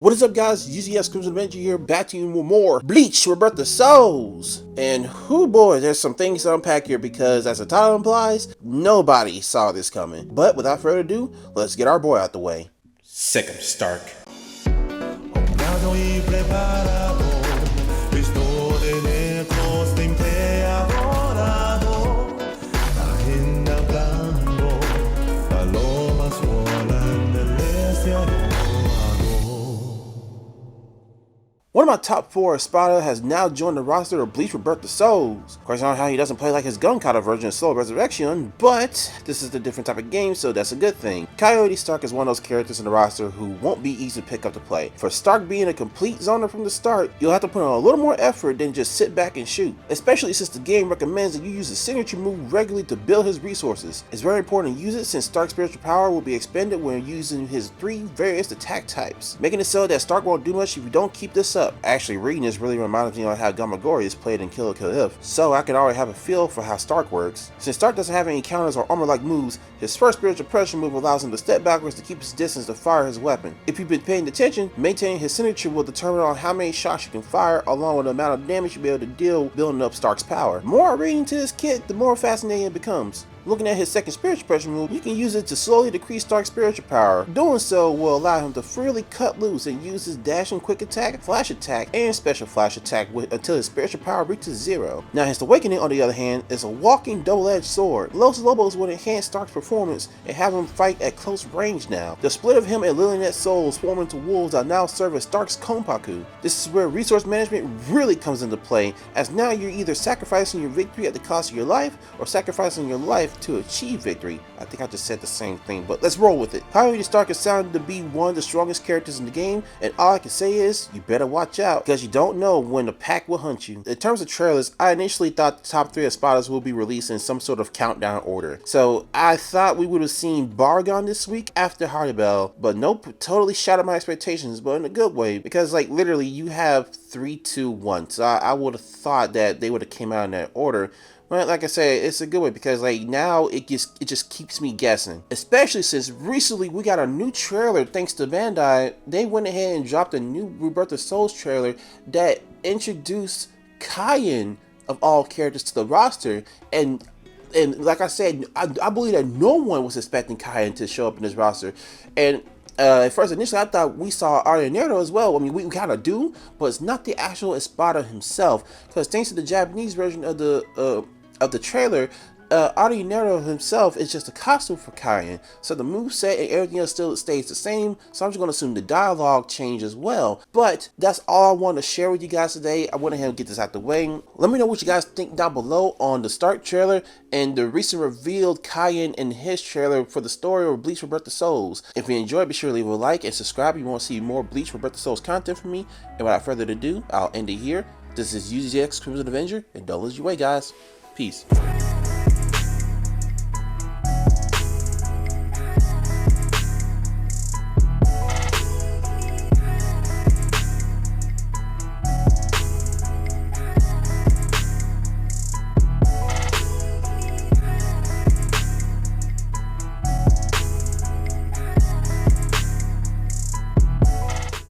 What is up, guys? UZXCrimsonAvenger here, back to you with more Bleach Rebirth of Souls. And whoo boy, there's some things to unpack here because, as the title implies, nobody saw this coming. But without further ado, let's get our boy out the way. Sick of Starrk. One of my top 4 Espada has now joined the roster of Bleach Rebirth of Souls. Of course, I don't know how he doesn't play like his gun-counter version of Soul Resurrection, but this is a different type of game, so that's a good thing. Starrk is one of those characters in the roster who won't be easy to pick up to play. For Starrk being a complete zoner from the start, you'll have to put in a little more effort than just sit back and shoot, especially since the game recommends that you use his signature move regularly to build his resources. It's very important to use it since Starrk's spiritual power will be expended when using his 3 various attack types, making it so that Starrk won't do much if you don't keep this up. Actually, reading this really reminds me of how Gamagori is played in Kill If, so I can already have a feel for how Starrk works. Since Starrk doesn't have any counters or armor-like moves, his first spiritual pressure move allows him to step backwards to keep his distance to fire his weapon. If you've been paying attention, maintaining his signature will determine on how many shots you can fire, along with the amount of damage you'll be able to deal building up Starrk's power. The more I read into this kit, the more fascinating it becomes. Looking at his second spiritual pressure move, you can use it to slowly decrease Starrk's spiritual power. Doing so will allow him to freely cut loose and use his dash and quick attack, flash attack, and special flash attack until his spiritual power reaches 0. Now his awakening, on the other hand, is a walking double-edged sword. Los Lobos would enhance Starrk's performance and have him fight at close range now. The split of him and Lilynet's souls form into wolves that now serve as Starrk's Konpaku. This is where resource management really comes into play, as now you're either sacrificing your victory at the cost of your life or sacrificing your life to achieve victory. I think I just said the same thing, but let's roll with it. Starrk is sounded to be one of the strongest characters in the game, and all I can say is, you better watch out, because you don't know when the pack will hunt you. In terms of trailers, I initially thought the top 3 Espadas will be released in some sort of countdown order. So I thought we would have seen Bargon this week after Haribel, but nope, totally shattered my expectations, but in a good way, because like literally you have 3, 2, 1. So I would have thought that they would have came out in that order. But like I said, it's a good way because like now it just keeps me guessing. Especially since recently we got a new trailer thanks to Bandai. They went ahead and dropped a new Rebirth of Souls trailer that introduced Kaien of all characters to the roster, and like I said, I believe that no one was expecting Kaien to show up in this roster. And at first, initially, I thought we saw Arinero as well. I mean, we kind of do, but it's not the actual Espada himself. Because thanks to the Japanese version of the trailer, Arinero himself is just a costume for Kaien. So the moveset and everything else still stays the same. So I'm just going to assume the dialogue changed as well. But that's all I want to share with you guys today. I went ahead and get this out the way. Let me know what you guys think down below on the Starrk trailer and the recent revealed Kaien and his trailer for the story of Bleach Rebirth of Souls. If you enjoyed, be sure to leave a like and subscribe if you want to see more Bleach Rebirth of Souls content from me. And without further ado, I'll end it here. This is UZXCrimsonAvenger, and don't lose your way, guys. Peace.